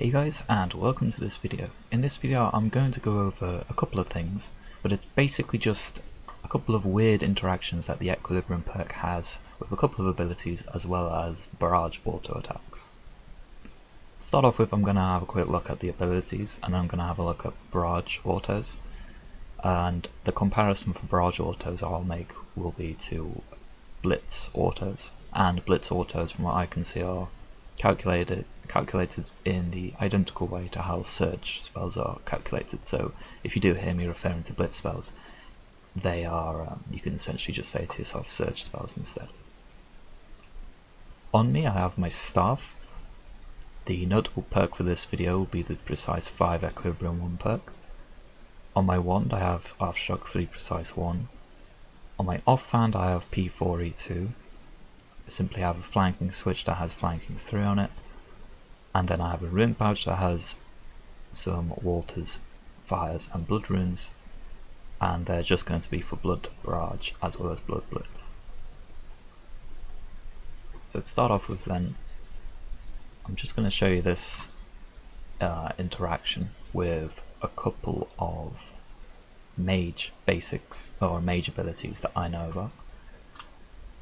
Hey guys, and welcome to this video. In this video I'm going to go over a couple of things, but it's basically just a couple of weird interactions that the equilibrium perk has with a couple of abilities as well as barrage auto attacks. To start off with, I'm going to have a quick look at the abilities and then I'm going to have a look at barrage autos, and the comparison for barrage autos I'll make will be to blitz autos, and blitz autos from what I can see are calculated in the identical way to how surge spells are calculated. So if you do hear me referring to blitz spells, they are, you can essentially just say to yourself surge spells instead. On me I have my staff. The notable perk for this video will be the precise 5 equilibrium 1 perk. On my wand I have aftershock 3 precise 1. On my offhand I have P4E2. I simply have a flanking switch that has flanking 3 on it, and then I have a rune pouch that has some Walters, fires and blood runes, and they're just going to be for blood barrage as well as blood blitz. So to start off with then, I'm just going to show you this interaction with a couple of mage basics or mage abilities that I know about,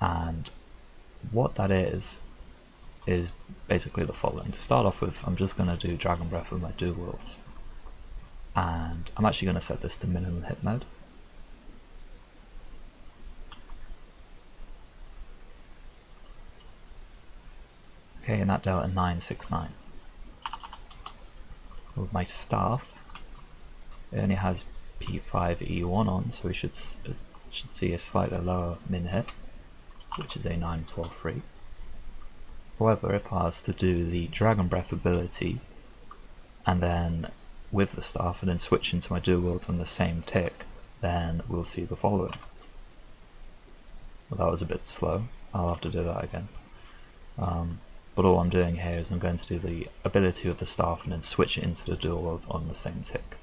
and what that is basically the following. To start off with, I'm just going to do Dragon Breath with my dual wields, and I'm actually going to set this to minimum hit mode. Okay, and that dealt a 969. With my staff, it only has P5E1 on, so we should see a slightly lower min hit, which is a 943. However, if I was to do the Dragon Breath ability and then with the staff and then switch into my dual wields on the same tick, then we'll see the following. Well, that was a bit slow, I'll have to do that again. But all I'm doing here is I'm going to do the ability with the staff and then switch it into the dual wields on the same tick.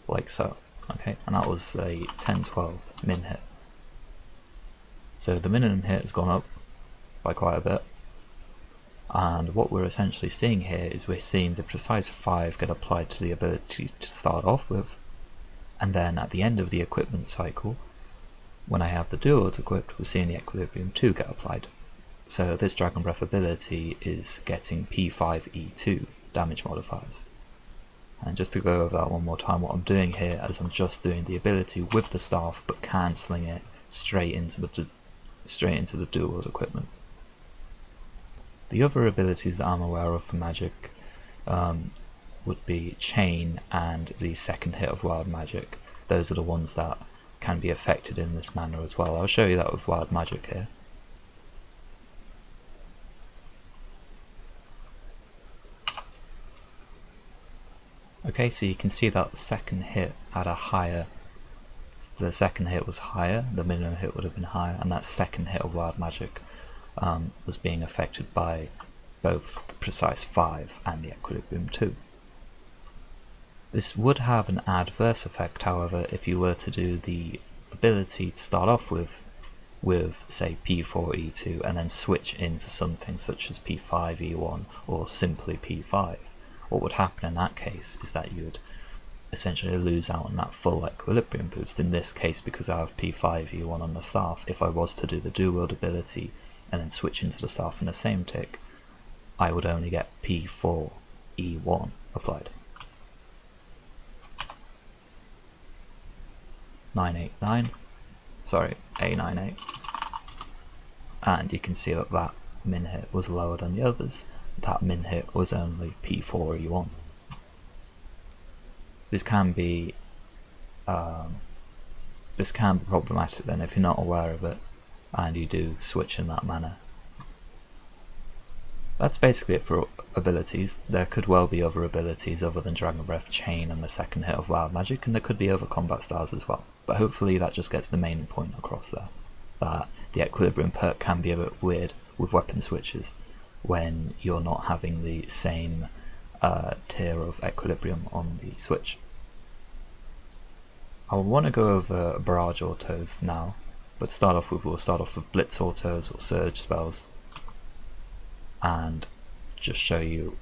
Like so. Okay, and that was a 10-12 min hit. So the minimum hit has gone up by quite a bit, and what we're essentially seeing here is we're seeing the precise 5 get applied to the ability to start off with, and then at the end of the equipment cycle, when I have the dual wields equipped, we're seeing the equilibrium 2 get applied. So this Dragon Breath ability is getting P5E2 damage modifiers. And just to go over that one more time, what I'm doing here is I'm just doing the ability with the staff but cancelling it straight into the dual wield equipment. The other abilities that I'm aware of for magic would be chain and the second hit of wild magic. Those are the ones that can be affected in this manner as well. I'll show you that with wild magic here. Okay, so you can see that the second hit had a higher, the second hit was higher, the minimum hit would have been higher, and that second hit of wild magic was being affected by both the precise 5 and the equilibrium 2. This would have an adverse effect, however, if you were to do the ability to start off with say P4E2 and then switch into something such as P5E1 or simply P5. What would happen in that case is that you would essentially lose out on that full equilibrium boost. In this case, because I have P5E1 on the staff, if I was to do the dual wield ability and then switch into the staff in the same tick, I would only get P4E1 applied. 989, sorry, A98, and you can see that that min hit was lower than the others. That min hit was only P4E1. This can be problematic then if you're not aware of it and you do switch in that manner. That's basically it for abilities. There could well be other abilities other than Dragon Breath, Chain and the second hit of Wild Magic, and there could be other combat styles as well, but hopefully that just gets the main point across there, that the equilibrium perk can be a bit weird with weapon switches when you're not having the same tier of equilibrium on the switch. I want to go over barrage autos now, but we'll start off with blitz autos or surge spells, and just show you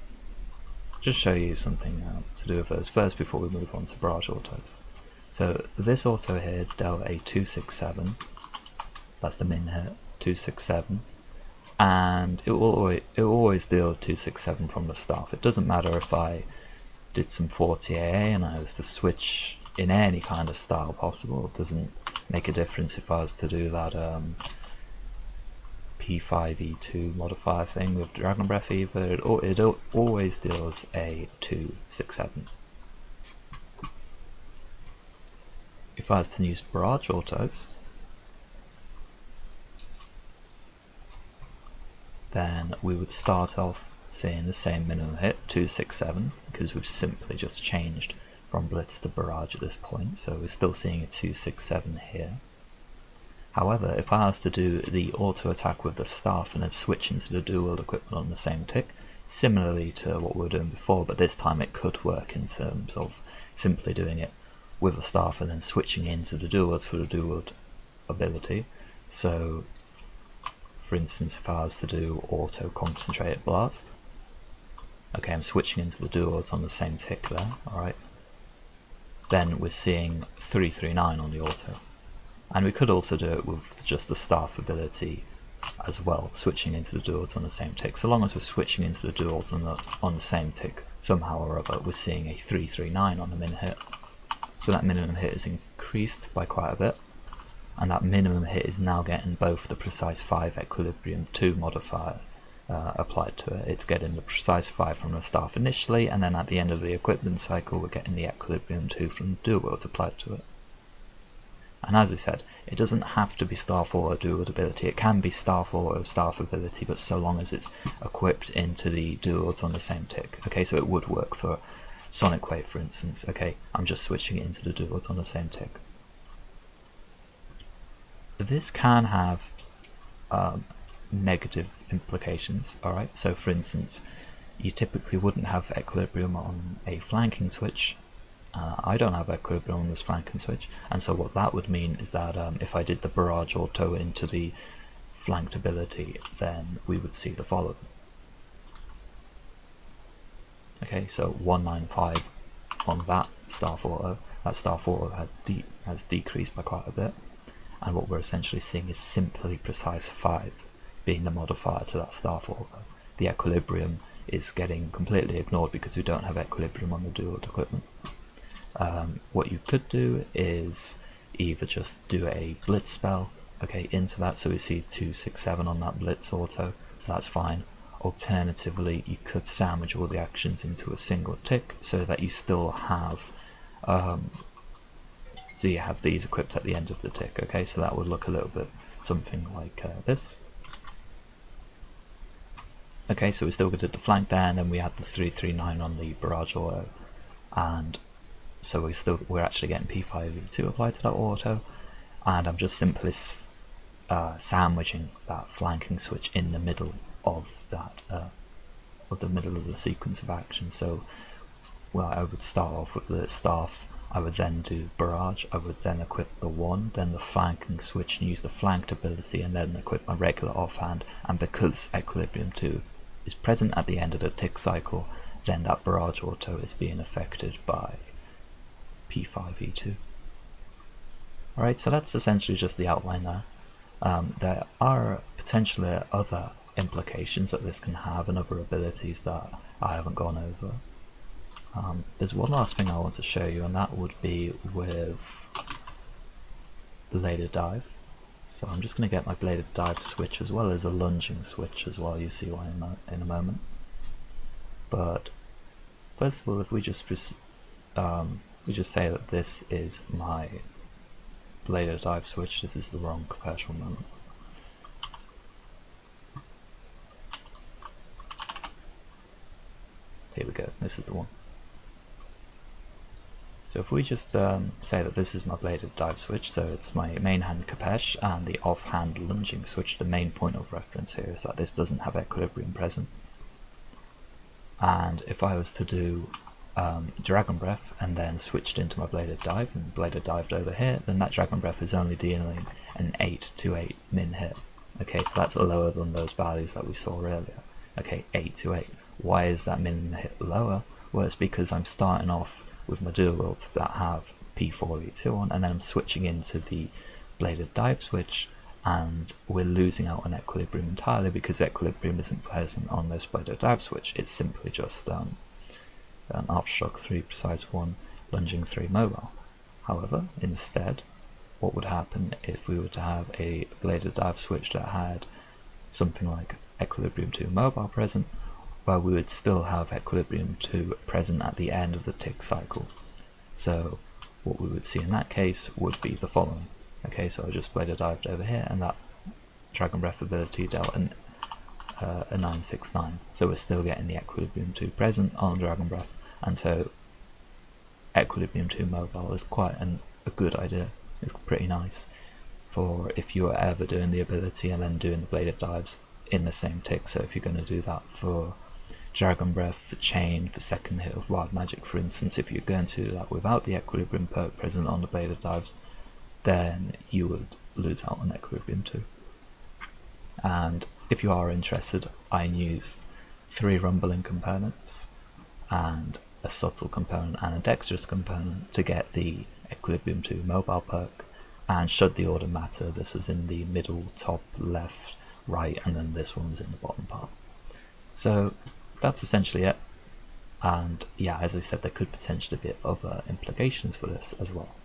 just show you something to do with those first before we move on to barrage autos. So this auto here dealt a 267, that's the min hit, 267, and it will always deal 267 from the start. It doesn't matter if I did some 40 AA and I was to switch in any kind of style possible. It doesn't make a difference if I was to do that P5E2 modifier thing with Dragon Breath either. It always deals a 267. If I was to use barrage autos, then we would start off seeing the same minimum hit, 267, because we've simply just changed from blitz to barrage at this point, so we're still seeing a 267 here. However, if I was to do the auto attack with the staff and then switch into the dual wield equipment on the same tick, similarly to what we were doing before, but this time it could work in terms of simply doing it with a staff and then switching into the dual wields for the dual wield ability. So, for instance, if I was to do auto concentrated blast, okay, I'm switching into the dual wields on the same tick there, alright. Then we're seeing 339 on the auto. And we could also do it with just the staff ability as well, switching into the dual wields on the same tick. So long as we're switching into the dual wields on the same tick, somehow or other, we're seeing a 339 on the min hit. So that minimum hit is increased by quite a bit. And that minimum hit is now getting both the precise 5 equilibrium 2 modifier applied to it. It's getting the precise 5 from the staff initially, and then at the end of the equipment cycle we're getting the equilibrium 2 from the dual wields applied to it. And as I said, it doesn't have to be staff auto dual wield ability, it can be staff auto staff ability, but so long as it's equipped into the dual wields on the same tick. Okay, so it would work for Sonic Wave, for instance. Okay, I'm just switching it into the dual wields on the same tick. This can have negative implications, alright? So for instance, you typically wouldn't have equilibrium on a flanking switch. I don't have equilibrium on this flanking switch, and so what that would mean is that if I did the barrage auto into the flanked ability, then we would see the following. Okay, so 195 on that staff auto. That staff auto has decreased by quite a bit. And what we're essentially seeing is simply precise 5 being the modifier to that staff auto. The equilibrium is getting completely ignored because we don't have equilibrium on the dual wield equipment. What you could do is either just do a blitz spell, okay, into that, so we see 267 on that blitz auto, so that's fine. Alternatively, you could sandwich all the actions into a single tick so that you still have so you have these equipped at the end of the tick, okay, so that would look a little bit something like this. Okay, so we still did the flank there, and then we had the 339 on the barrage auto, and so we're actually getting P5E2 applied to that auto, and I'm just simply sandwiching that flanking switch in the middle of that middle of the sequence of action. So, well, I would start off with the staff. I would then do barrage, I would then equip the 1, then the flanking switch and use the flanked ability, and then equip my regular offhand. And because equilibrium 2 is present at the end of the tick cycle, then that barrage auto is being affected by P5E2. Alright, so that's essentially just the outline there. There are potentially other implications that this can have and other abilities that I haven't gone over. There's one last thing I want to show you, and that would be with bladed dive. So I'm just going to get my bladed dive switch as well as a lunging switch as well. You see why in a moment. But first of all, if we just say that this is my bladed dive switch, this is the wrong commercial moment. Here we go, this is the one. So if we just say that this is my bladed dive switch, so it's my main hand Kapesh and the offhand lunging switch, the main point of reference here is that this doesn't have equilibrium present. And if I was to do Dragon Breath and then switched into my bladed dive and bladed dived over here, then that Dragon Breath is only dealing an 8 to 8 min hit. Okay, so that's lower than those values that we saw earlier. Okay, 8 to 8. Why is that minimum hit lower? Well, it's because I'm starting off with my dual wields that have P4E2 on, and then I'm switching into the bladed dive switch, and we're losing out on equilibrium entirely because equilibrium isn't present on this bladed dive switch. It's simply just an aftershock 3 precise 1, lunging 3 mobile. However, instead, what would happen if we were to have a bladed dive switch that had something like equilibrium 2 mobile present? Well, we would still have equilibrium 2 present at the end of the tick cycle. So what we would see in that case would be the following. Okay, so I just bladed dived over here, and that Dragon Breath ability dealt a 969. So we're still getting the equilibrium 2 present on Dragon Breath, and so equilibrium 2 mobile is quite a good idea. It's pretty nice for if you are ever doing the ability and then doing the bladed dives in the same tick. So if you're going to do that for Dragon Breath, for Chain, for second hit of Wild Magic, for instance, if you're going to do that without the equilibrium perk present on the bladed dives, then you would lose out on equilibrium 2. And if you are interested, I used 3 rumbling components and a subtle component and a dexterous component to get the equilibrium 2 mobile perk, and should the order matter, this was in the middle, top, left, right, and then this one was in the bottom part. So that's essentially it, and yeah, as I said, there could potentially be other implications for this as well.